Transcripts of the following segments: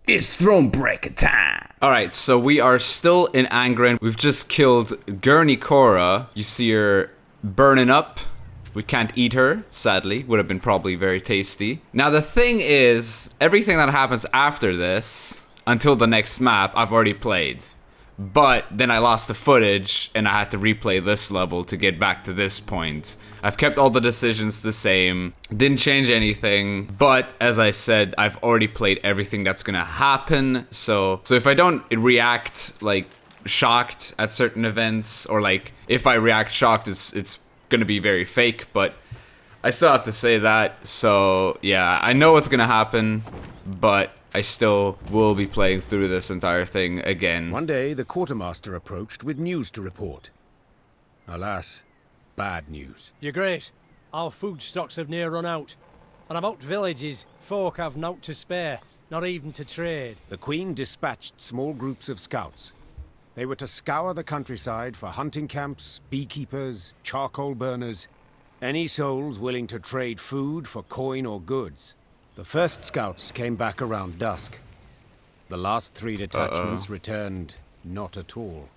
It's Thronebreaker time! Alright, so we are still in Angren. We've just killed Gurney Cora. You see her burning up. We can't eat her, sadly. Would have been probably very tasty. Now the thing is, everything that happens after this, until the next map, I've already played. But then I lost the footage and I had to replay this level to get back to this point. I've kept all the decisions the same, didn't change anything, but as I said, I've already played everything that's gonna happen. So if I don't react like shocked at certain events, or like if I react shocked, it's gonna be very fake, but I still have to say that. So yeah, I know what's gonna happen, but I still will be playing through this entire thing again. One day, the quartermaster approached with news to report. Alas, bad news. You're great. Our food stocks have near run out. And about villages, folk have naught to spare, not even to trade. The Queen dispatched small groups of scouts. They were to scour the countryside for hunting camps, beekeepers, charcoal burners, any souls willing to trade food for coin or goods. The first scouts came back around dusk. The last 3 detachments returned not at all.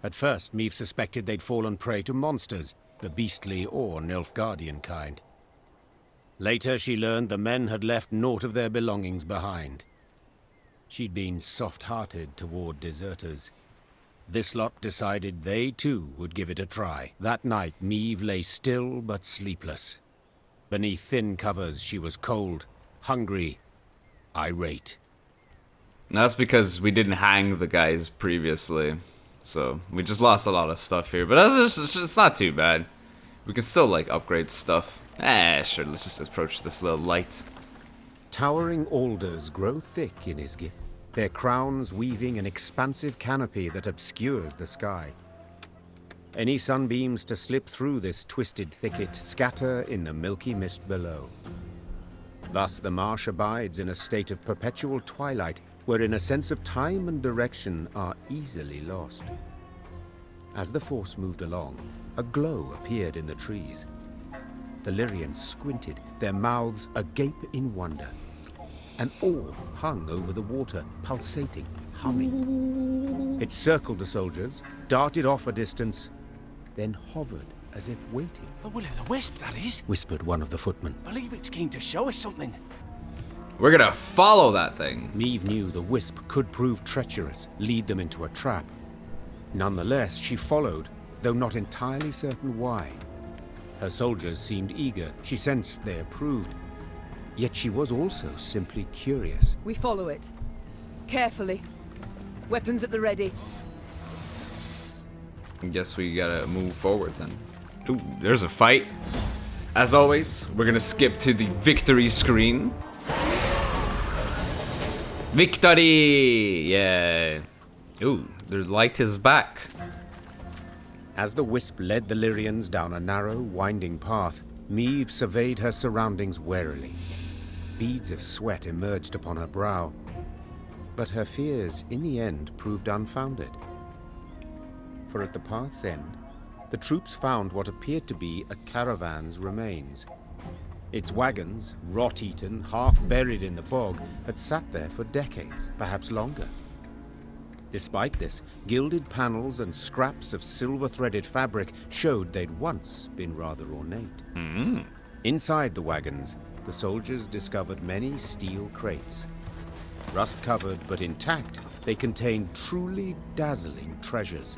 At first, Meve suspected they'd fallen prey to monsters, the beastly or Nilfgaardian kind. Later, she learned the men had left naught of their belongings behind. She'd been soft-hearted toward deserters. This lot decided they, too, would give it a try. That night, Meve lay still but sleepless. Beneath thin covers, she was cold, hungry, irate. That's because we didn't hang the guys previously. So we just lost a lot of stuff here. But it's not too bad. We can still, like, upgrade stuff. Sure, let's just approach this little light. Towering alders grow thick in Isgith, their crowns weaving an expansive canopy that obscures the sky. Any sunbeams to slip through this twisted thicket scatter in the milky mist below. Thus the marsh abides in a state of perpetual twilight, wherein a sense of time and direction are easily lost. As the force moved along, a glow appeared in the trees. The Lyrians squinted, their mouths agape in wonder. An orb hung over the water, pulsating, humming. It circled the soldiers, darted off a distance, then hovered as if waiting. The will of the Wisp, that is, Whispered one of the footmen. believe it's keen to show us something. We're gonna follow that thing. Meve knew the Wisp could prove treacherous, lead them into a trap. Nonetheless, she followed, though not entirely certain why. Her soldiers seemed eager. She sensed they approved. Yet she was also simply curious. We follow it. Carefully. Weapons at the ready. Guess we gotta move forward then. Ooh, there's a fight. As always, we're gonna skip to the victory screen. Victory! Yeah. Ooh, the light is back. As the Wisp led the Lyrians down a narrow, winding path, Meve surveyed her surroundings warily. Beads of sweat emerged upon her brow. But her fears, in the end, proved unfounded. For at the path's end, the troops found what appeared to be a caravan's remains. Its wagons, rot-eaten, half buried in the bog, had sat there for decades, perhaps longer. Despite this, gilded panels and scraps of silver-threaded fabric showed they'd once been rather ornate. Inside the wagons, the soldiers discovered many steel crates. Rust-covered but intact, they contained truly dazzling treasures.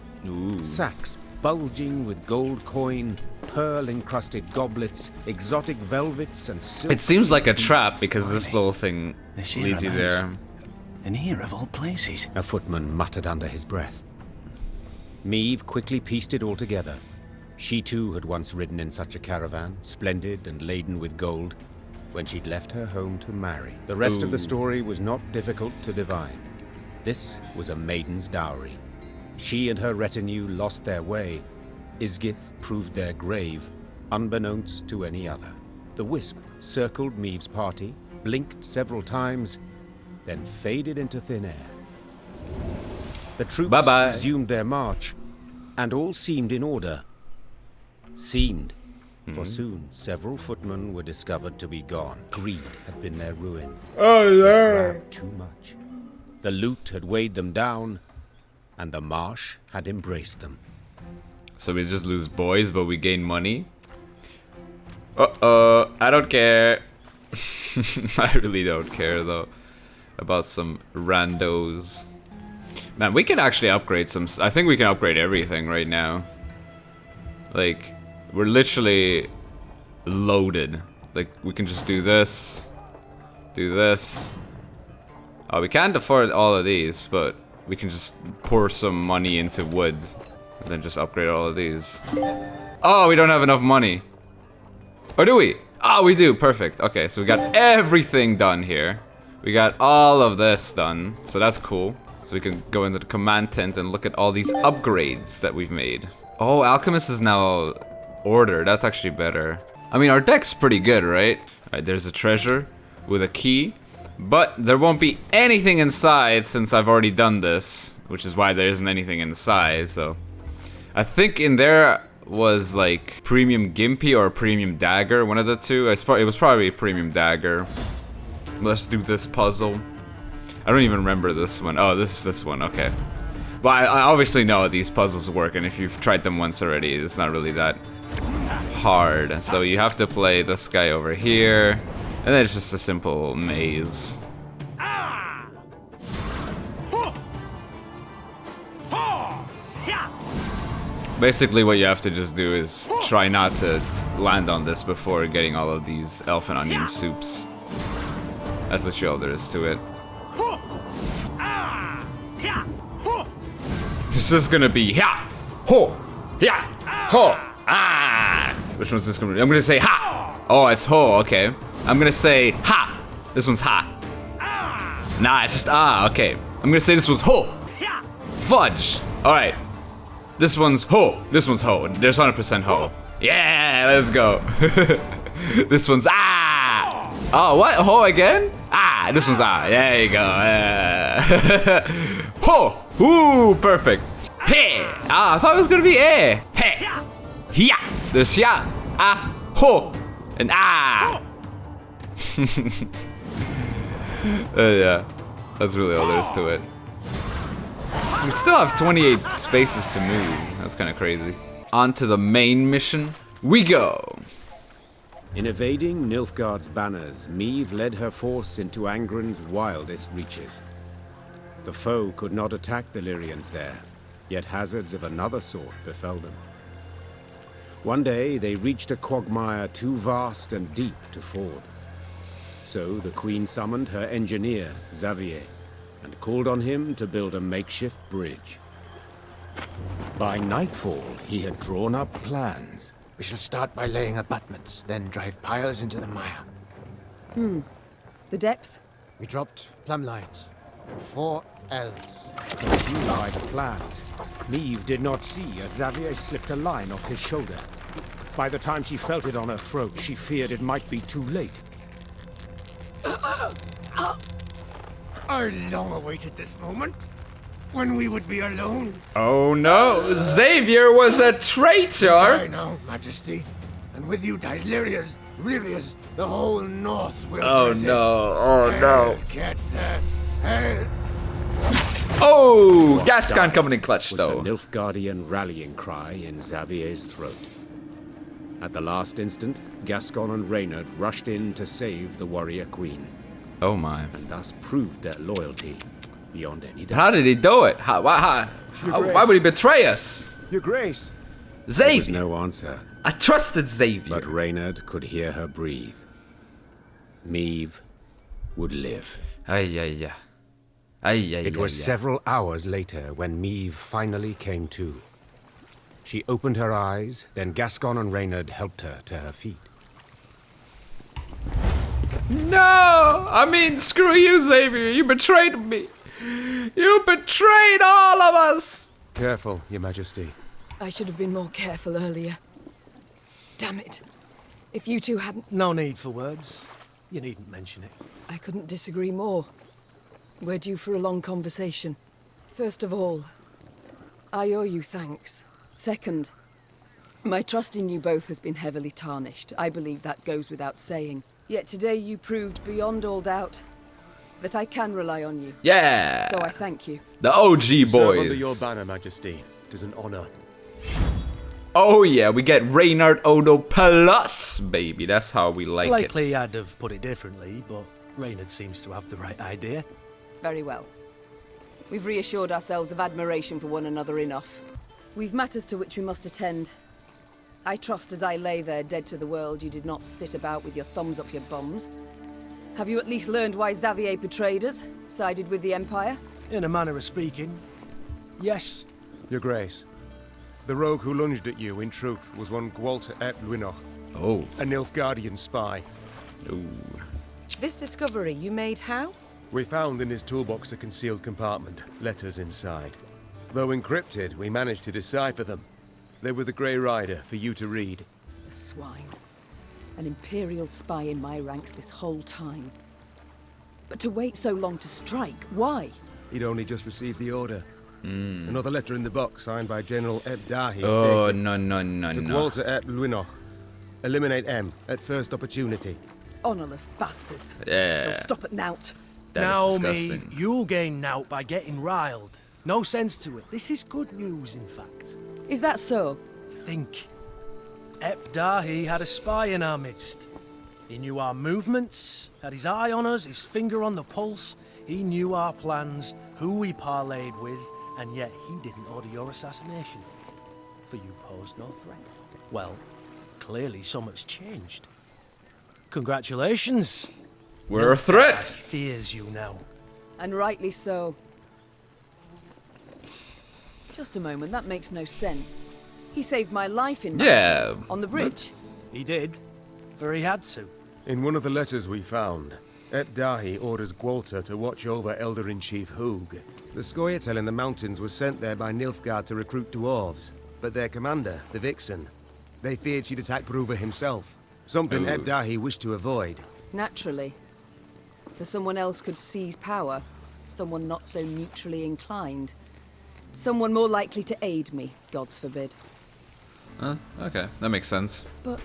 Sacks bulging with gold coin, pearl-encrusted goblets, exotic velvets, and silk. It seems like a trap because this little thing leads you there. And here of all places. A footman muttered under his breath. Meve quickly pieced it all together. She too had once ridden in such a caravan, splendid and laden with gold, when she'd left her home to marry. The rest of the story was not difficult to divine. This was a maiden's dowry. She and her retinue lost their way. Isgith proved their grave, unbeknownst to any other. The Wisp circled Meve's party, blinked several times, then faded into thin air. The troops resumed their march, and all seemed in order. Seemed. For soon, several footmen were discovered to be gone. Greed had been their ruin. Oh They no! grabbed too much. The loot had weighed them down, and the marsh had embraced them. So we just lose boys, but we gain money? I don't care. I really don't care though about some randos. Man, we can actually upgrade some. I think we can upgrade everything right now. Like, we're literally loaded. Like, we can just do this, do this. Oh, we can't afford all of these, but we can just pour some money into wood and then just upgrade all of these. Oh, we don't have enough money. Or do we? Oh, we do. Perfect. Okay, so we got everything done here. We got all of this done, so that's cool. So we can go into the command tent and look at all these upgrades that we've made. Oh, Alchemist is now Order. That's actually better. I mean, our deck's pretty good, right? Alright, there's a treasure with a key. But there won't be anything inside since I've already done this. Which is why there isn't anything inside, so... I think in there was like Premium Gimpy or Premium Dagger, one of the two. It was probably a Premium Dagger. Let's do this puzzle. I don't even remember this one. Oh, this is this one, okay. But I obviously know these puzzles work, and if you've tried them once already, it's not really that hard. So you have to play this guy over here, and then it's just a simple maze. Basically what you have to just do is try not to land on this before getting all of these elf and onion soups. That's literally all there is to it. This is gonna be ha, ho, ya, ho, ah. Which one's this gonna be? I'm gonna say ha. Oh, it's ho. Okay. I'm gonna say ha. This one's ha. Nah, it's just ah. Okay. I'm gonna say this one's ho. Fudge. All right. This one's ho. This one's ho. There's 100% ho. Yeah, let's go. This one's ah. Oh, what? Ho again? Ah. This one's ah. There you go. Ho. Ooh, perfect. Hey. Ah, I thought it was gonna be eh. Hey. Yeah. There's ya. Ah. Ho. And ah. Yeah. That's really all there is to it. We still have 28 spaces to move. That's kind of crazy. On to the main mission we go. In evading Nilfgaard's banners, Meve led her force into Angren's wildest reaches. The foe could not attack the Lyrians there, yet hazards of another sort befell them. One day they reached a quagmire too vast and deep to ford. So the Queen summoned her engineer, Xavier, and called on him to build a makeshift bridge. By nightfall, he had drawn up plans. We shall start by laying abutments, then drive piles into the mire. The depth? We dropped plumb lines. 4 L's. Pursued by the plans, Meve did not see as Xavier slipped a line off his shoulder. By the time she felt it on her throat, she feared it might be too late. I long awaited this moment, when we would be alone. Oh no, Xavier was a traitor! I know, Majesty. And with you dies Lyria's, Rivia's, the whole North will resist. Oh no. Cats, hell. Oh, Gascon coming in clutch Was though. the Nilfgaardian rallying cry in Xavier's throat. At the last instant, Gascon and Reynard rushed in to save the warrior queen, Oh my. and thus proved their loyalty beyond any doubt. How did he do it? Why would he betray us? Your Grace. There was Xavier! no answer, I trusted Xavier. but Reynard could hear her breathe. Meve would live. Ay. It was several hours later when Meve finally came to. She opened her eyes, then Gascon and Reynard helped her to her feet. No! I mean, screw you, Xavier. You betrayed me. You betrayed all of us! Careful, Your Majesty. I should have been more careful earlier. Damn it. If you two hadn't... No need for words. You needn't mention it. I couldn't disagree more. We're due for a long conversation. First of all, I owe you thanks. Second, My trust in you both has been heavily tarnished. I believe that goes without saying. Yet today you proved beyond all doubt that I can rely on you. Yeah. So I thank you. The OG Serve under boys. your banner, Majesty. It is an honor. Oh yeah, we get Reynard Odo Plus, baby. That's how we like it. Likely I'd have put it differently, but Reynard seems to have the right idea. Very well. We've reassured ourselves of admiration for one another enough. We've matters to which we must attend. I trust as I lay there dead to the world, you did not sit about with your thumbs up your bums. Have you at least learned why Xavier betrayed us, sided with the Empire? In a manner of speaking, yes. Your Grace, the rogue who lunged at you, in truth, was one Gwalter ep Luinoch, Oh. a Nilfgaardian spy. Ooh. This discovery you made how? We found in his toolbox a concealed compartment, letters inside. Though encrypted, we managed to decipher them. They were the Grey Rider for you to read. The swine. An Imperial spy in my ranks this whole time. But to wait so long to strike, why? He'd only just received the order. Another letter in the box, signed by General Eb Dahi, Oh, stating, no. to Gwalter ep Luinoch, eliminate M at first opportunity. Honourless bastards. Yeah. They'll stop at nout. That Now, is Maeve, disgusting. you'll gain nout by getting riled. No sense to it. This is good news, in fact. Is that so? Think. Ep Dahi had a spy in our midst. He knew our movements, had his eye on us, his finger on the pulse. He knew our plans, who we parlayed with, and yet he didn't order your assassination. For you posed no threat. Well, clearly so much changed. Congratulations. We're a Nilfgaard threat. fears you now. And rightly so. Just a moment, that makes no sense. He saved my life in Yeah. on the bridge. He did, for he had to. In one of the letters we found, Ep Dahi orders Gwalter to watch over Elder-in-Chief Hoog. The Scoia'tael in the mountains was sent there by Nilfgaard to recruit dwarves, but their commander, the Vixen, they feared she'd attack Bruva himself. Something Ooh. Eb Dahi wished to avoid. Naturally. For someone else could seize power, someone not so neutrally inclined. Someone more likely to aid me, gods forbid. Okay, that makes sense. But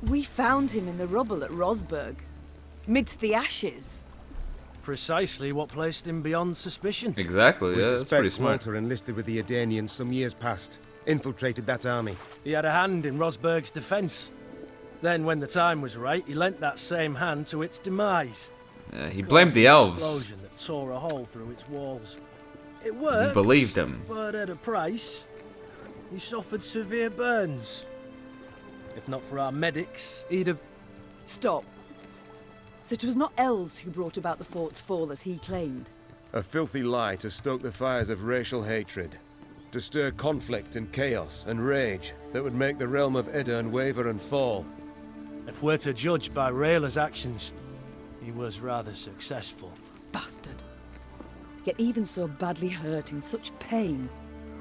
we found him in the rubble at Rosberg, midst the ashes. Precisely what placed him beyond suspicion. Exactly, We yeah, that's pretty suspect smart. Gwalter enlisted with the Edenians some years past, infiltrated that army. He had a hand in Rosberg's defense. Then, when the time was right, he lent that same hand to its demise. He blamed the causing an elves. explosion that tore a hole through its walls. It worked. believed him. But at a price. He suffered severe burns. If not for our medics, he'd have... Stop. So it was not elves who brought about the fort's fall as he claimed. A filthy lie to stoke the fires of racial hatred, to stir conflict and chaos and rage that would make the realm of Edirn waver and fall. If we're to judge by Rayla's actions, he was rather successful. Bastard. Yet even so badly hurt, in such pain,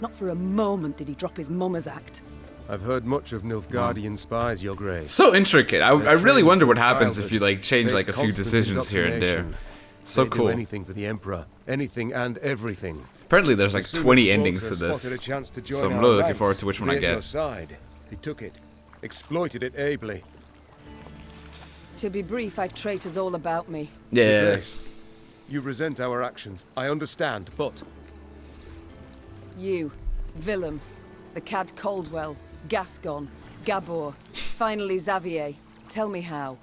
not for a moment did he drop his mummer's act. I've heard much of Nilfgaardian spies, Your Grace. So intricate. I really trained wonder what from happens if you childhood, like change face like a few constant decisions here and there. indoctrination. So They'd cool. do anything for the Emperor, anything and everything. Apparently there's like As soon 20 as endings Walter to this. spotted a chance to join So I'm our really looking ranks, forward to which one I be at your get. side. He took it, exploited it ably. To be brief, I've traitors all about me. Your Yeah. Grace, you resent our actions. I understand, but You, Willem, the Cad Caldwell, Gascon, Gabor, finally Xavier. Tell me how.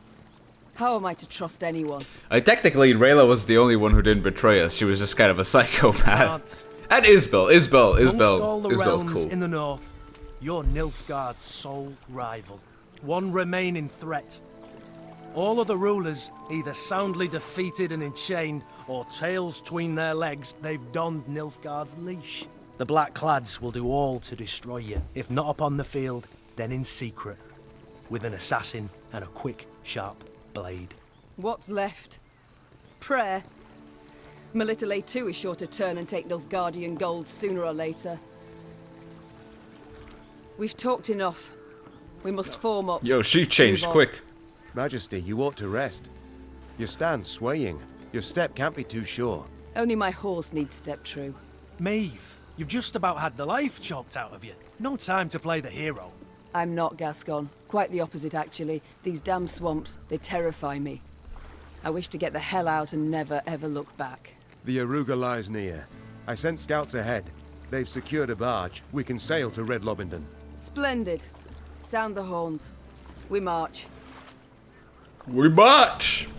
How am I to trust anyone? Technically, Rayla was the only one who didn't betray us. She was just kind of a psychopath. Can't. And Isbel. Amongst all the Isbel's realms cool. in the north, you're Nilfgaard's sole rival. One remaining threat. All other rulers, either soundly defeated and enchained, or tails tween their legs, they've donned Nilfgaard's leash. The Blackclads will do all to destroy you, if not upon the field, then in secret, with an assassin and a quick, sharp blade. What's left? Prayer. Melitele too is sure to turn and take Nilfgaardian gold sooner or later. We've talked enough. We must form up. Yo, she changed Move on. quick. Majesty, you ought to rest. Your stand swaying. Your step can't be too sure. Only my horse needs step true. Maeve, you've just about had the life choked out of you. No time to play the hero. I'm not Gascon. Quite the opposite, actually. These damn swamps, they terrify me. I wish to get the hell out and never, ever look back. The Aruga lies near. I sent scouts ahead. They've secured a barge. We can sail to Red Lobington. Splendid. Sound the horns. We march. We march!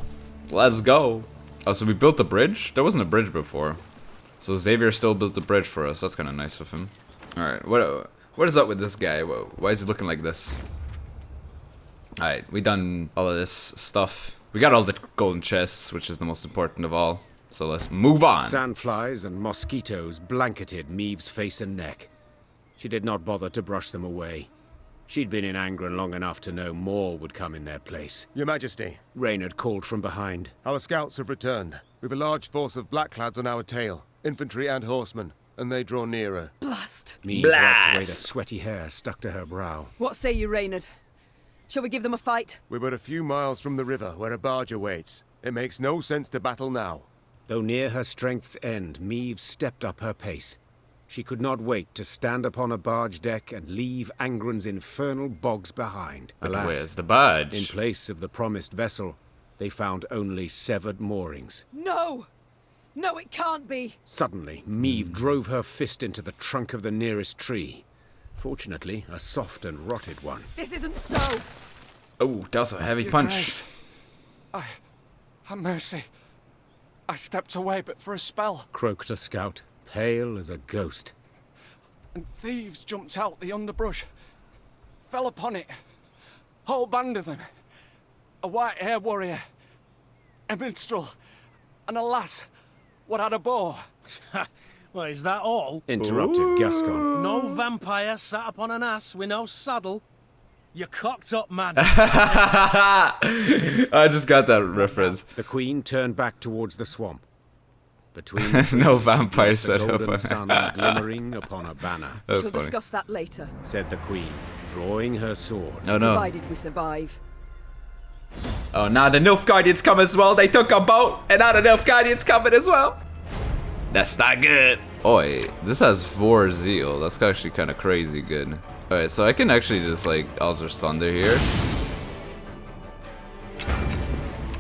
Let's go. Oh, so we built a bridge? There wasn't a bridge before. So Xavier still built a bridge for us. That's kind of nice of him. Alright, what is up with this guy? Why is he looking like this? Alright, we done all of this stuff. We got all the golden chests, which is the most important of all. So let's move on. Sandflies and mosquitoes blanketed Maeve's face and neck. She did not bother to brush them away. She'd been in Angren long enough to know more would come in their place. Your Majesty, Reynard called from behind. our scouts have returned. We've a large force of blackclads on our tail, infantry and horsemen, and they draw nearer. Blast! Maeve wiped away the sweaty hair stuck to her brow. What say you, Reynard? Shall we give them a fight? We're but a few miles from the river, where a barge awaits. It makes no sense to battle now. Though near her strength's end, Maeve stepped up her pace. She could not wait to stand upon a barge deck and leave Angren's infernal bogs behind. But Alas, where's the barge? in place of the promised vessel, they found only severed moorings. No! No, it can't be! Suddenly, Maeve drove her fist into the trunk of the nearest tree. Fortunately, a soft and rotted one. This isn't so! Oh, that was a heavy punch. Have mercy. I stepped away but for a spell, Croaked a scout, pale as a ghost. and thieves jumped out the underbrush. Fell upon it. Whole band of them. A white-haired warrior. A minstrel. And a lass. What had a bow. Well, is that all? Interrupted Gascon. No vampire sat upon an ass with no saddle? You cocked up, man. I just got that reference. The queen turned back towards the swamp. Between the No trees, vampire the set up. golden sun glimmering upon a banner, That's We'll funny. discuss that later, said the queen, drawing her sword. Oh no. provided we survive. Oh, now the Nilfgaardians come as well. They took a boat, and now the Nilfgaardians coming as well. That's not good. Oi, this has Vor Zeal. That's actually kind of crazy good. Alright, so I can actually just like Alzur's Thunder here.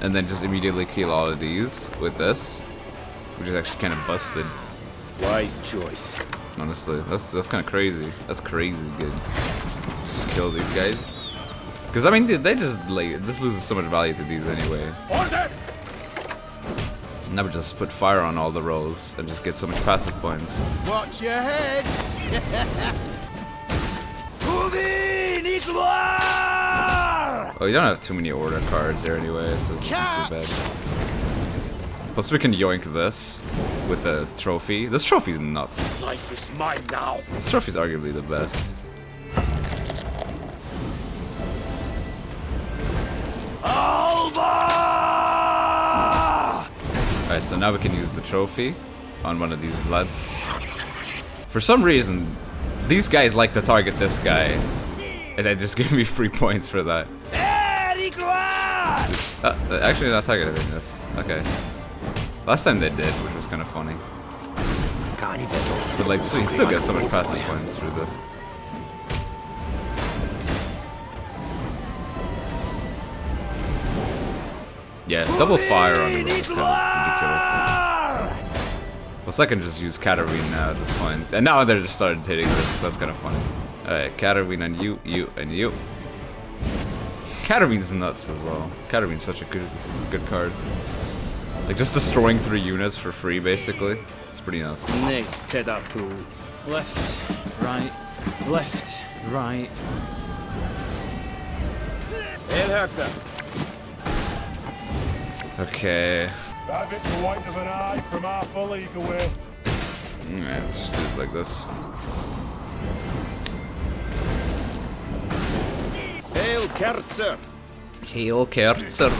And then just immediately kill all of these with this. Which is actually kind of busted. Wise choice. Honestly, that's kind of crazy. That's crazy good. Just kill these guys. Because I mean, they just like this loses so much value to these anyway. Now we just put fire on all the rolls and just get so much passive points. Watch your heads! Oh, you don't have too many order cards there anyway, so it's not too bad. Plus, we can yoink this with the trophy. This trophy's nuts. Life is mine now. This trophy's arguably the best. Alright, so now we can use the trophy on one of these bloods. For some reason, these guys like to target this guy. And they just give me free points for that. Actually not targeting this. Okay. Last time they did, which was kind of funny. But like, so you still get so much passive points through this. Yeah, double fire on the roll is kind of ridiculous. Plus I can just use Katarine now at this point. And now they're just started hitting this, that's kind of funny. Alright, Katarine and you, and you. Katarine's nuts as well. Katarine's such a good card. Like just destroying 3 units for free basically. It's pretty nuts. Next, to left, right, left, right. Okay. That bit the white of an eye from half a league away. Alright, let's just do it like this. Hail Kerzer! Hail Kerzer.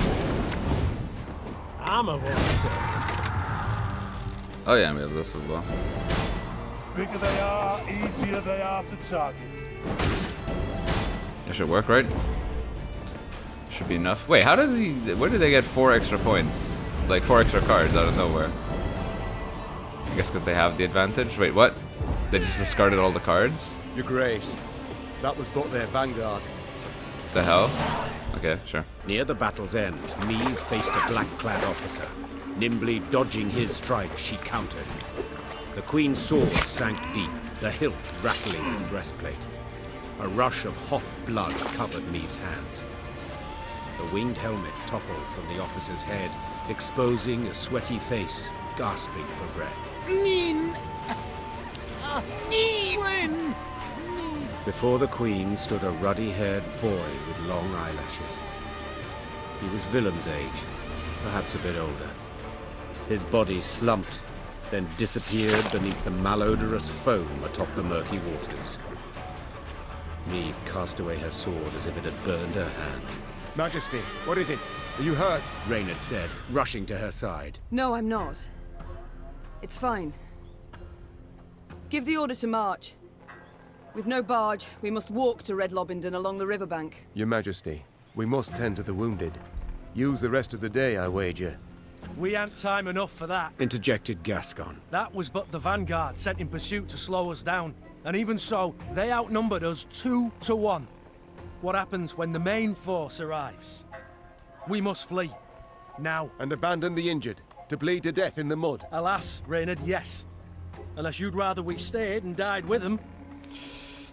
I'm a monster. Oh yeah, we have this as well. Bigger they are, easier they are to target. That should work, right? Should be enough. Wait, how does he... Where did they get 4 extra points? Like 4 extra cards out of nowhere. I guess because they have the advantage. Wait, what? They just discarded all the cards? Your Grace, That was but their vanguard. The hell? Okay, sure. Near the battle's end, Meve faced a black-clad officer. Nimbly dodging his strike, she countered. The Queen's sword sank deep, the hilt rattling his breastplate. A rush of hot blood covered Meve's hands. The winged helmet toppled from the officer's head, exposing a sweaty face, gasping for breath. Before the Queen stood a ruddy-haired boy with long eyelashes. He was Willem's age, perhaps a bit older. His body slumped, then disappeared beneath the malodorous foam atop the murky waters. Meve cast away her sword as if it had burned her hand. Majesty, what is it? Are you hurt? Reynard said, rushing to her side. No, I'm not. It's fine. Give the order to march. With no barge, we must walk to Red Lobington along the riverbank. Your Majesty, we must tend to the wounded. Use the rest of the day, I wager. We ain't time enough for that. Interjected Gascon. That was but the vanguard sent in pursuit to slow us down. And even so, they outnumbered us 2 to 1. What happens when the main force arrives? We must flee. Now. And abandon the injured, to bleed to death in the mud. Alas, Reynard, yes. Unless you'd rather we stayed and died with them.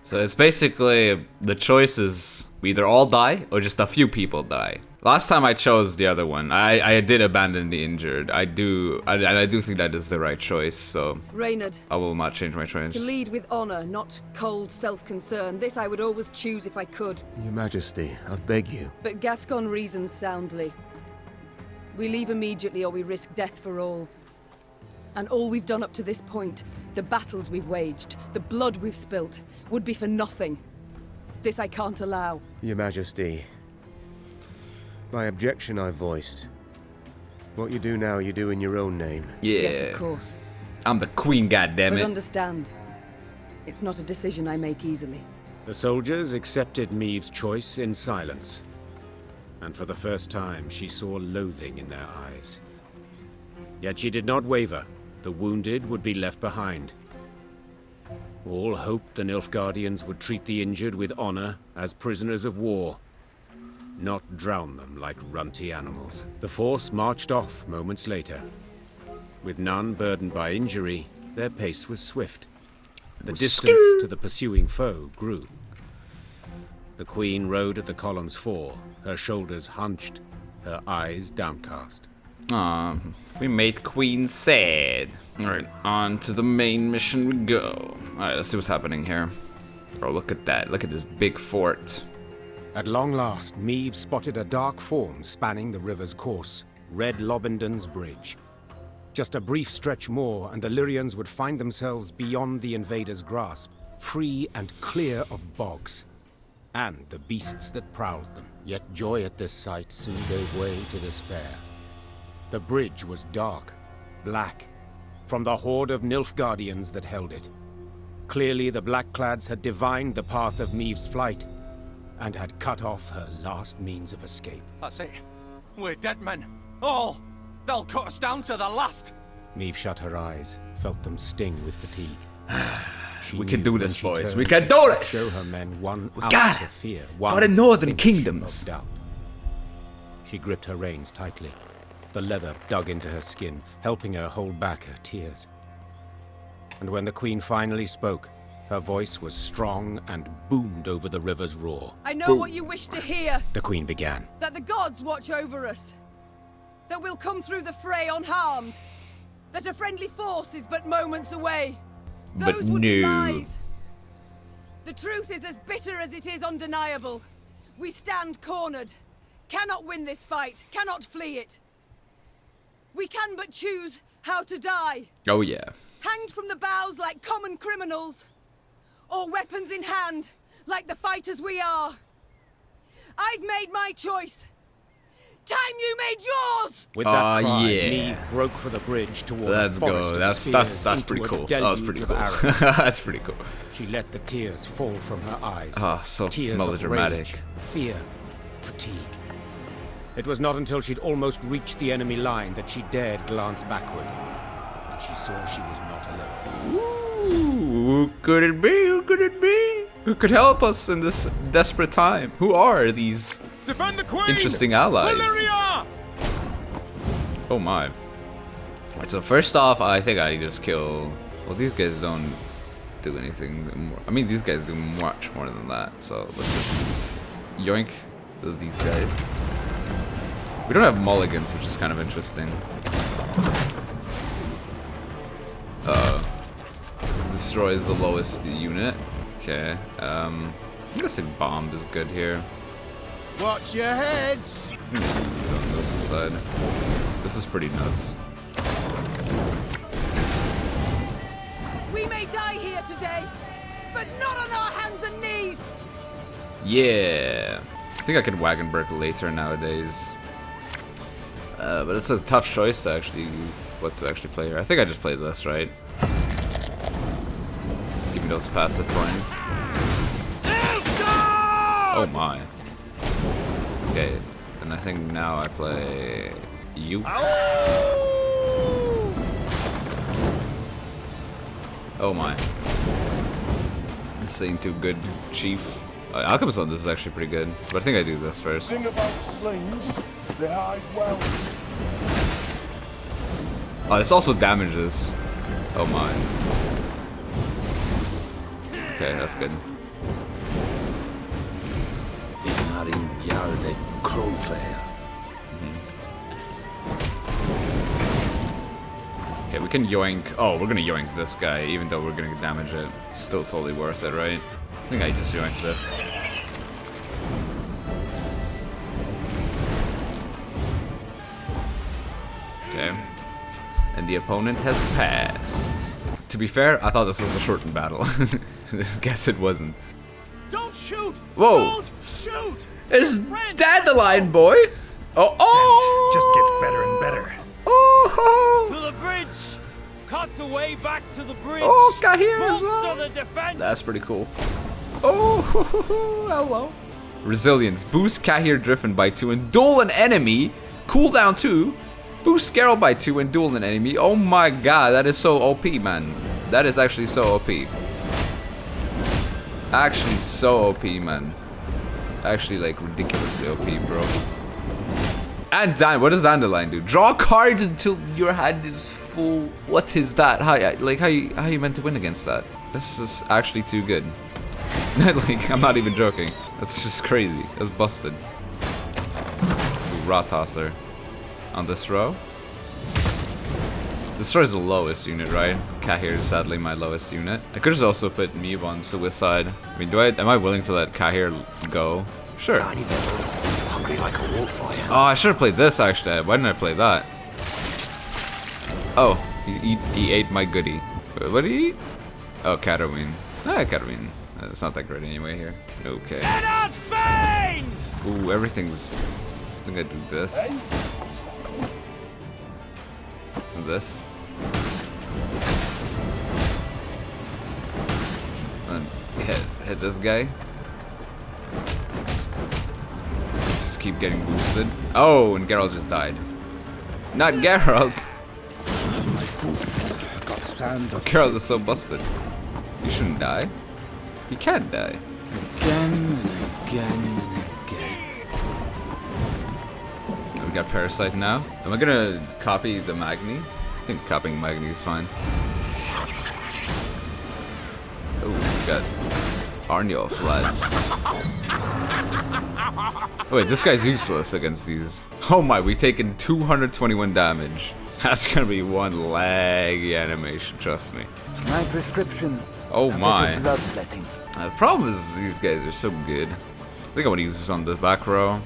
So it's basically the choice is we either all die or just a few people die. Last time I chose the other one. I did abandon the injured. I do think that is the right choice. So Reynard, I will not change my choice. to lead with honor, not cold self-concern. This I would always choose if I could. Your Majesty, I beg you. But Gascon reasons soundly. We leave immediately or we risk death for all. And all we've done up to this point, the battles we've waged, the blood we've spilt, would be for nothing. This I can't allow. Your Majesty, my objection I voiced. What you do now, you do in your own name. Yeah. Yes, of course. I'm the queen, But goddammit. understand, it's not a decision I make easily. The soldiers accepted Meve's choice in silence. And for the first time, she saw loathing in their eyes. Yet she did not waver. The wounded would be left behind. All hoped the Nilfgaardians would treat the injured with honor as prisoners of war, not drown them like runty animals. The force marched off moments later. With none burdened by injury, their pace was swift. The distance to the pursuing foe grew. The Queen rode at the column's fore, her shoulders hunched, her eyes downcast. Aw, we made Queen sad. Alright, on to the main mission we go. Alright, let's see what's happening here. Oh, look at that. Look at this big fort. At long last, Meve spotted a dark form spanning the river's course, Red Lobington's bridge. Just a brief stretch more, and the Lyrians would find themselves beyond the invaders' grasp, free and clear of bogs, and the beasts that prowled them. Yet joy at this sight soon gave way to despair. The bridge was dark, black, from the horde of Nilfgaardians that held it. Clearly the Blackclads had divined the path of Meve's flight, and had cut off her last means of escape. That's it. We're dead men. All. They'll cut us down to the last. Meve shut her eyes, felt them sting with fatigue. We can do this, boys. We can can do this! Show her men one ounce got it. of fear, For one the Northern inch Kingdoms. of doubt. She gripped her reins tightly. The leather dug into her skin, helping her hold back her tears. And when the Queen finally spoke, her voice was strong and boomed over the river's roar. I know what you wish to hear. The Queen began. That the gods watch over us. That we'll come through the fray unharmed. That a friendly force is but moments away. But Those would be no. lies. The truth is as bitter as it is undeniable. We stand cornered. Cannot win this fight. Cannot flee it. We can but choose how to die. Oh yeah. Hanged from the boughs like common criminals. Or weapons in hand, like the fighters we are. I've made my choice. Time you made yours! With that cry, yeah. Meve broke for the bridge toward Let's a go. forest of That's spears pretty into a cool. That was pretty deluge cool. of arrows. That's pretty cool. She let the tears fall from her eyes. Ah, so tears melodramatic. Of rage, fear, fatigue. It was not until she'd almost reached the enemy line that she dared glance backward. And she saw she was not alone. Ooh, who could it be? Who could it be? Who could help us in this desperate time? Who are these Defend the queen! interesting allies? Valyria! Oh my. Alright, so first off, I think I just kill... Well, these guys don't do anything more. I mean, these guys do much more than that. So let's just yoink these guys. We don't have mulligans, which is kind of interesting. This destroys the lowest unit. Okay. I'm gonna say bomb is good here. Watch your heads! On this side. This is pretty nuts. We may die here today, but not on our hands and knees! Yeah. I think I could wagon break later nowadays. But it's a tough choice to actually use what to actually play here. I think I just played this, right? Give me those passive points. Oh my. Okay, and I think now I play you. Oh my. This ain't too good, Chief. Alchemist on this is actually pretty good, but I think I do this first. Thing about slings, they hide well. Oh, this also damages. Oh my. Okay, that's good. Okay, we can yoink. Oh, we're gonna yoink this guy, even though we're gonna damage it. Still totally worth it, right? I think I just yoink this. Okay. And the opponent has passed. To be fair, I thought this was a shortened battle. Guess it wasn't. Don't shoot! Whoa! Don't shoot! It's Dandelion Boy! Oh! Just gets better and better. Oh! To the bridge! Cut the way back to the bridge! Oh, Kahir as well! Bolster the defense! That's pretty cool. Oh, hello. Resilience. Boost Kahir driven by 2 and duel an enemy. Cooldown 2. Boost Geralt by 2 and duel an enemy. Oh my god, that is so OP, man. That is actually so OP. Actually so OP, man. Actually, like, ridiculously OP, bro. And what does Dandelion do? Draw a card until your hand is full. What is that? How you meant to win against that? This is actually too good. Like, I'm not even joking. That's just crazy. That's busted. Ooh, Raw Tosser. On this row. This row is the lowest unit, right? Kahir is sadly my lowest unit. I could have also put Meeb on suicide. I mean, am I willing to let Kahir go? Sure. Hungry like a wolf, I am. Oh, I should have played this actually. Why didn't I play that? Oh, he ate my goodie. What did he eat? Oh, Cataween. Ah, Cataween. It's not that great anyway here. Okay. Get out, Fane! Ooh, everything's... I think I do this. And this. And hit this guy. Let's just keep getting boosted. Oh, and Geralt just died. Not Geralt! Got sand. Geralt is so busted. You shouldn't die. You can't die. Again and again and again. We got Parasite now. Am I gonna copy the Magni? I think copying Magni is fine. Oh, we got Arnio flat. Oh, wait, this guy's useless against these. Oh my, we've taken 221 damage. That's gonna be one laggy animation, trust me. My prescription. Oh my. Bloodletting. The problem is these guys are so good. I think I want to use this on this back row.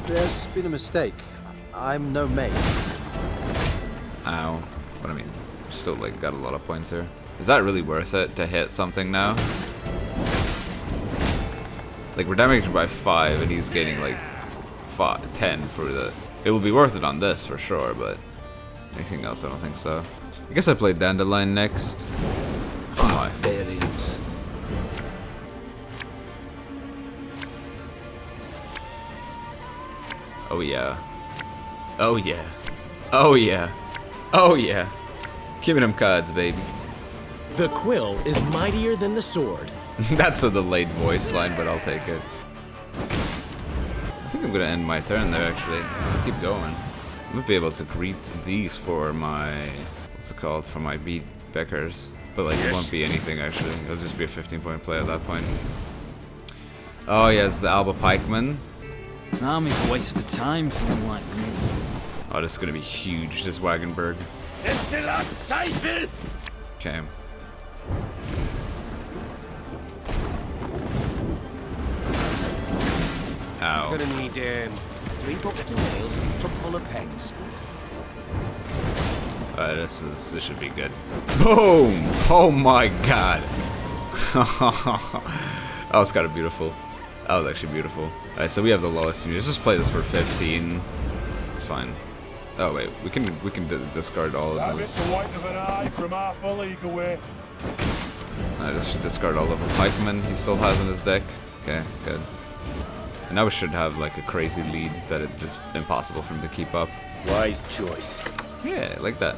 There's been a mistake. I'm no mate. Ow. But I mean, still like got a lot of points here. Is that really worth it to hit something now? Like we're damaged by 5 and he's getting like 10 for the... It will be worth it on this for sure, but anything else I don't think so. I guess I played Dandelion next. Oh my. Variance. Oh yeah. Oh yeah. Oh yeah. Oh yeah. Give me them cards, baby. The quill is mightier than the sword. That's a delayed voice line, but I'll take it. I think I'm gonna end my turn there, actually. I'll keep going. I might be able to greet these for my... what's it called? For my beat Beckers. But like, it won't be anything, actually. It'll just be a 15-point play at that point. Oh, yes, the Alba Pikeman. Army's a waste of time for one like me. Oh, this is gonna be huge, this Wagenburg. Okay. Ow. Gonna need 3 buckets of nails and a tub full of pegs. This should be good. Boom! Oh my god. That was kind of beautiful. That was actually beautiful. Alright, so we have the lowest unit. Let's just play this for 15. It's fine. Oh wait, we can discard all of this. The white of an eye from half a league away. I just should discard all of the pikemen he still has in his deck. Okay, good. And now we should have like a crazy lead that it's just impossible for him to keep up. Wise choice. Yeah, like that.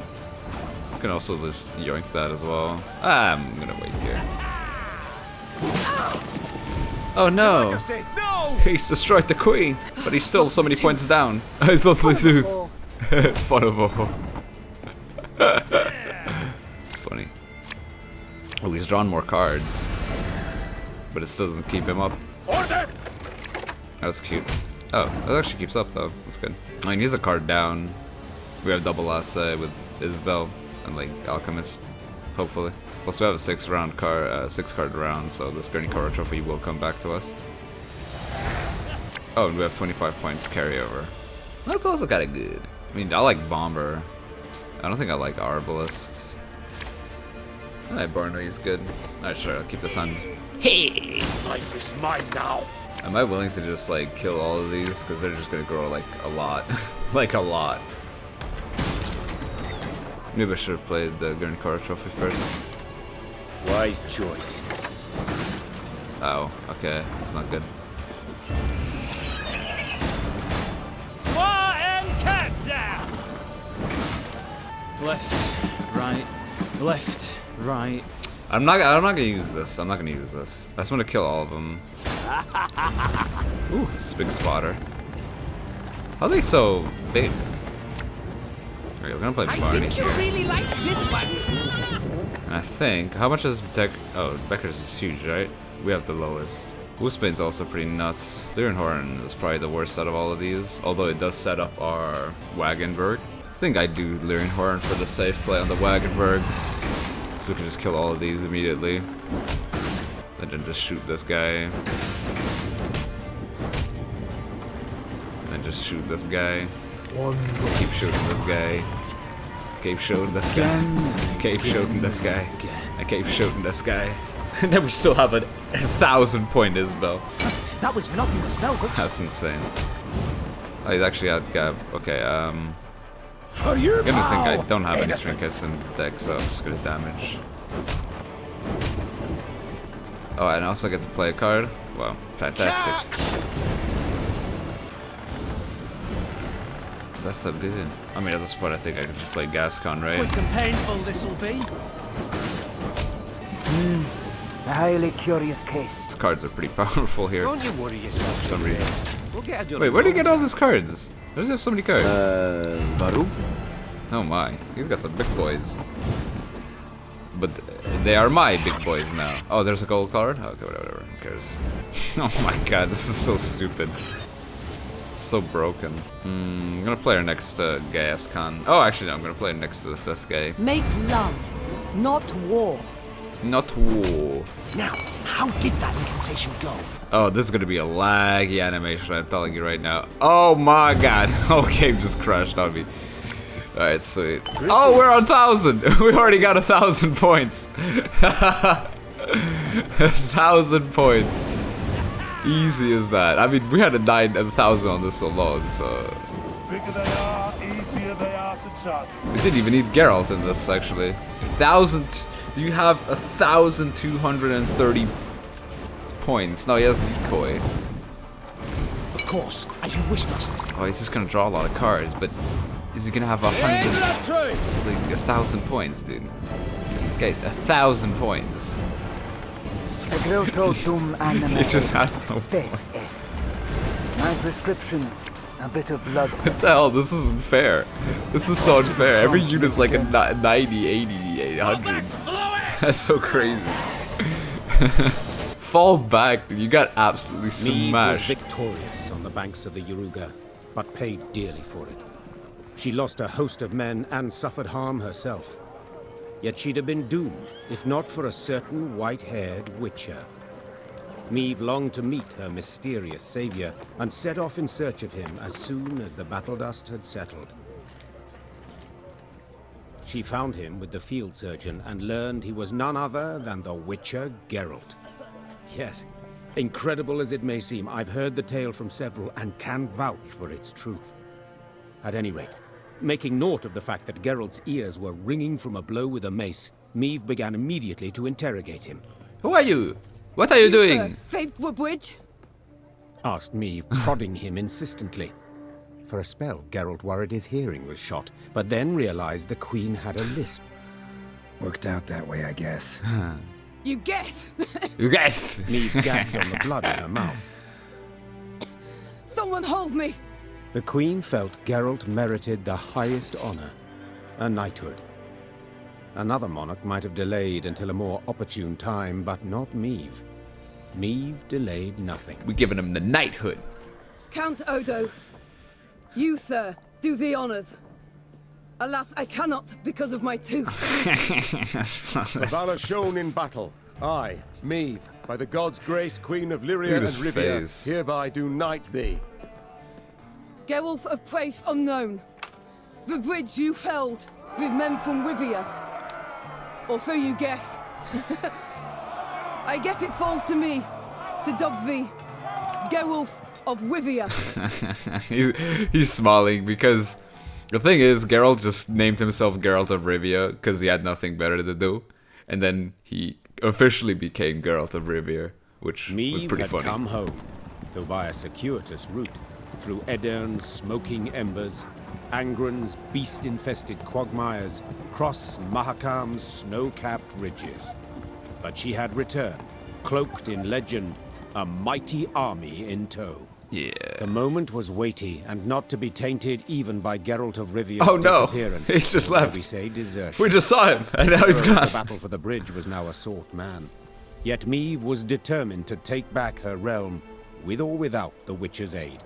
You can also just yoink that as well. I'm gonna wait here. Oh no! He's destroyed the queen, but he's still so many points down. I thought we do. Fun of all. It's funny. Oh, he's drawn more cards, but it still doesn't keep him up. That's cute. Oh, that actually keeps up though. That's good. I mean, he's a card down. We have double assay with Isabel and like Alchemist, hopefully. Plus we have a 6-card round, so the Gurney Korra trophy will come back to us. Oh, and we have 25 points carryover. That's also kind of good. I mean, I like Bomber. I don't think I like Arbalist. Alright, Barney is good. Alright, sure, I'll keep this on. Hey! Life is mine now! Am I willing to just like kill all of these? Because they're just gonna grow like a lot. Like a lot. Maybe I should have played the Gurney Korra trophy first. Wise choice. Oh, okay. That's not good. Left, right, left, right. I'm not gonna use this. I'm not gonna use this. I just want to kill all of them. Ooh, it's a big spotter. How are they so big? Okay, we're gonna play Barney. I think you really like this one. And I think, how much is Deck? Oh, Becker's is huge, right? We have the lowest. Wolfsbane's also pretty nuts. Lyrenhorn is probably the worst out of all of these, although it does set up our Wagenburg. I think I do Lyrenhorn for the safe play on the Wagenburg, so we can just kill all of these immediately. And then just shoot this guy. And just shoot this guy. Keep shooting this guy. Keep shooting this guy. Keep shooting this guy. I keep shooting this guy. And then we still have a 1,000-point Isabel. That was not in the spellbook. That's insane. Oh, he's actually out Gab. Okay, For you, I'm gonna think I don't have any trinkets in the deck, so I'm just gonna damage. Oh, and I also get to play a card? Wow, fantastic. That's so good. I mean, at this point, I think I could just play Gascon, right? Quick and painful this'll be. A highly curious case. These cards are pretty powerful here. Don't you worry yourself. For some reason. We'll get a Wait, where do you get all these cards? Why does he have so many cards? Baru? Oh my, he's got some big boys. But they are my big boys now. Oh, there's a gold card? Okay, whatever, who cares? Oh my god, this is so stupid. So broken. I'm gonna play her next to Gascon. Oh, actually, no, I'm gonna play her next to this guy. Make love, not war. Not war. Now, how did that incantation go? Oh, this is gonna be a laggy animation, I'm telling you right now. Oh my god, whole game just crashed on me. Alright, sweet. Oh, we're on 1,000! We already got 1,000 points! 1,000 points. Easy as that. I mean, we had a 9,000 on this alone, so... Bigger they are, easier they are to target. We didn't even need Geralt in this, actually. 1,000... You have 1,230 points. No, he has decoy. Of course, as you wish, master. Oh, he's just gonna draw a lot of cards, but is he gonna have 100? Like 1,000 points, dude. Guys, 1,000 points. It just has no points. My prescription, a bit of blood. What the hell? This isn't fair. This is so unfair. Every unit's like a 90, 80, 100. That's so crazy. Fall back, dude. You got absolutely Meve was smashed. victorious on the banks of the Yaruga, but paid dearly for it. She lost a host of men and suffered harm herself. Yet she'd have been doomed, if not for a certain white-haired witcher. Meve longed to meet her mysterious savior and set off in search of him as soon as the battle dust had settled. She found him with the field surgeon and learned he was none other than the witcher Geralt. Yes, incredible as it may seem, I've heard the tale from several and can vouch for its truth. At any rate, making note of the fact that Geralt's ears were ringing from a blow with a mace, Meve began immediately to interrogate him. Who are you? What are you doing? Woodbridge? Asked Meve, prodding him insistently. For a spell, Geralt worried his hearing was shot, but then realized the Queen had a lisp. Worked out that way, I guess. You guess! You guess! Meve gagged on the blood in her mouth. Someone hold me! The Queen felt Geralt merited the highest honor, a knighthood. Another monarch might have delayed until a more opportune time, but not Meve. Meve delayed nothing. We're giving him the knighthood. Count Odo, you, sir, do the honors. Alas, I cannot because of my tooth. The valor shown in battle. I, Meve, by the gods' grace, Queen of Lyria Look and at his Rivia, face. hereby do knight thee. Geralt of place unknown. The bridge you felled with men from Rivia. Or so you guess. I guess it falls to me to dub thee Geralt of Rivia. He's smiling because the thing is, Geralt just named himself Geralt of Rivia because he had nothing better to do, and then he officially became Geralt of Rivia, which was Meve pretty had funny. come home, though by a circuitous route, through Edern's smoking embers, Angren's beast-infested quagmires, cross Mahakam's snow-capped ridges. But she had returned, cloaked in legend, a mighty army in tow. Yeah. The moment was weighty and not to be tainted even by Geralt of Rivia's Oh no! disappearance. He's just or dare left. We say desertion. We just saw him, and now he's The gone. battle for the bridge was now a sought man. Yet Meve was determined to take back her realm, with or without the Witcher's aid.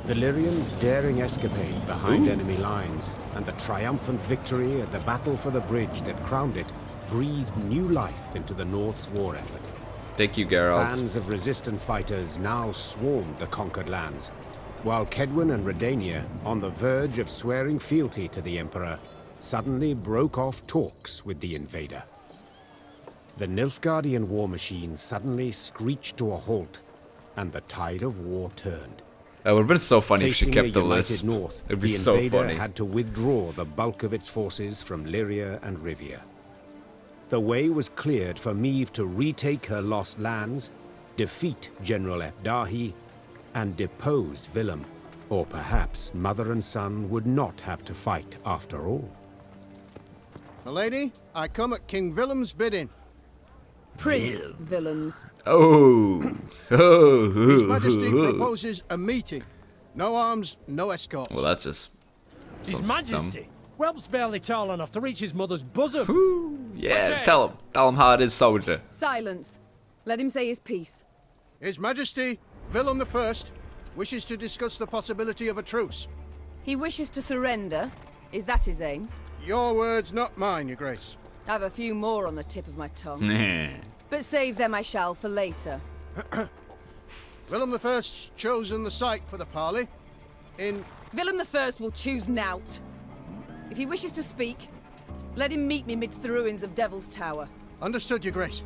The Lyrians' daring escapade behind enemy lines, and the triumphant victory at the battle for the bridge that crowned it, breathed new life into the North's war effort. Thank you, Geralt. Bands of resistance fighters now swarmed the conquered lands, while Kedwin and Redania, on the verge of swearing fealty to the Emperor, suddenly broke off talks with the invader. The Nilfgaardian war machine suddenly screeched to a halt, and the tide of war turned. It would have been so funny if she Facing kept the the united list. North, It'd be the so invader funny. had to withdraw the bulk of its forces from Lyria and Rivia. The way was cleared for Meve to retake her lost lands, defeat General Epdahi, and depose Willem. Or perhaps mother and son would not have to fight after all. Milady, I come at King Willem's bidding. Prince Willems. Oh. Oh. His Majesty proposes a meeting. No arms, no escorts. Well, that's just. His sounds Majesty? Whelp's barely tall enough to reach his mother's bosom. dumb. Yeah, What's tell him. Tell him how it is, soldier. Silence. Let him say his piece. His Majesty, Willem I, wishes to discuss the possibility of a truce. He wishes to surrender. Is that his aim? Your words, not mine, Your Grace. I've a few more on the tip of my tongue. But save them I shall for later. Willem I's chosen the site for the parley in... Willem I will choose nought. If he wishes to speak, let him meet me midst the ruins of Devil's Tower. Understood, Your Grace.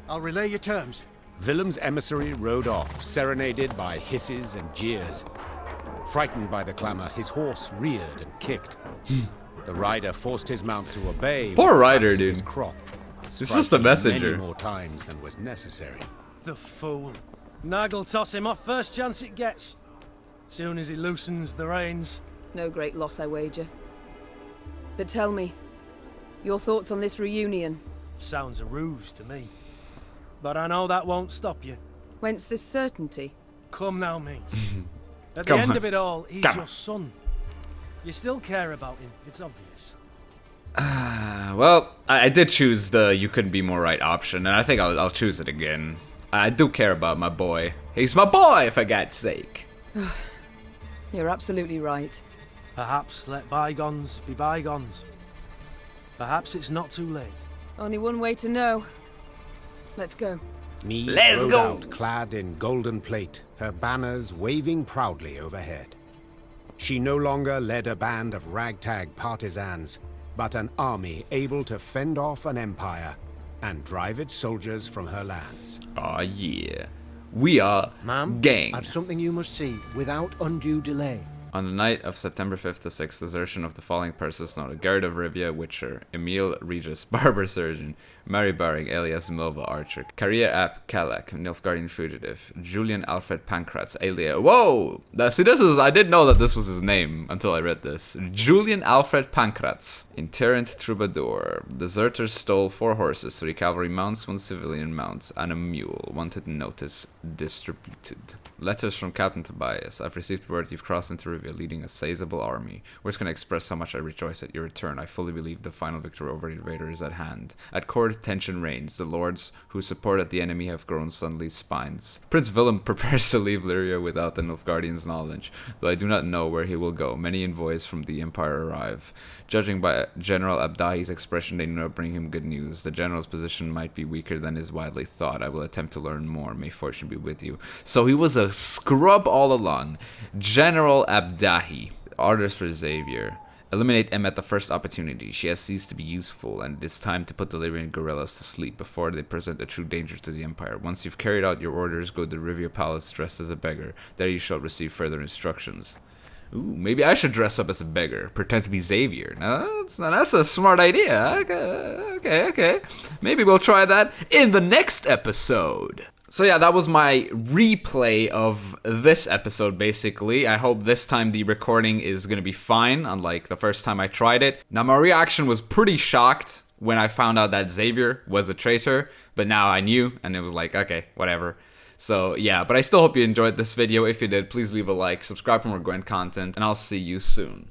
I'll relay your terms. Willem's emissary rode off, serenaded by hisses and jeers. Frightened by the clamor, his horse reared and kicked. The rider forced his mount to obey. Poor with the rider, axe of dude. his crop, It's just a striking messenger. Many more times than was necessary. The fool. Nag'll toss him off first chance it gets. Soon as he loosens the reins. No great loss, I wager. But tell me, your thoughts on this reunion? Sounds a ruse to me. But I know that won't stop you. Whence this certainty? Come now, mate. At the Come end on. of it all, he's Come your on. son. You still care about him, it's obvious. Well, I did choose the you couldn't be more right option, and I think I'll choose it again. I do care about my boy. He's my boy, for God's sake. You're absolutely right. Perhaps let bygones be bygones. Perhaps it's not too late. Only one way to know. Let's go. Meve Let's rode go. out clad in golden plate, her banners waving proudly overhead. She no longer led a band of ragtag partisans, but an army able to fend off an empire and drive its soldiers from her lands. Aw, yeah. We are Ma'am, gang. I've something you must see, without undue delay. On the night of September 5th to 6th, desertion of the following persons noted: Geralt of Rivia, Witcher; Emil Regis, Barber Surgeon; Mary Baring, alias Milva Archer; Carrier Ap Kalak, Nilfgaardian Fugitive; Julian Alfred Pancratz, alias... Whoa! I didn't know that this was his name until I read this. Julian Alfred Pancratz. Itinerant Troubadour. Deserters stole 4 horses, 3 cavalry mounts, 1 civilian mount, and a mule. Wanted notice distributed. Letters from Captain Tobias. I've received word you've crossed into Rivia, leading a sizable army. Words can express how much I rejoice at your return. I fully believe the final victory over the invader is at hand. At court, tension reigns. The lords who supported the enemy have grown suddenly spines. Prince Willem prepares to leave Lyria without the Nilfgaardian's knowledge, though I do not know where he will go. Many envoys from the Empire arrive. Judging by General Abdahi's expression, they do not bring him good news. The general's position might be weaker than is widely thought. I will attempt to learn more. May fortune be with you. So he was a scrub all along. General Abdahi. Orders for Xavier. Eliminate M at the first opportunity. She has ceased to be useful, and it is time to put the Lyrian guerrillas to sleep before they present a true danger to the Empire. Once you've carried out your orders, go to Rivia Palace dressed as a beggar. There you shall receive further instructions. Ooh, maybe I should dress up as a beggar. Pretend to be Xavier. Now, that's a smart idea. Okay. Maybe we'll try that in the next episode. So yeah, that was my replay of this episode, basically. I hope this time the recording is going to be fine, unlike the first time I tried it. Now, my reaction was pretty shocked when I found out that Xavier was a traitor, but now I knew, and it was like, okay, whatever. So yeah, but I still hope you enjoyed this video. If you did, please leave a like, subscribe for more Gwent content, and I'll see you soon.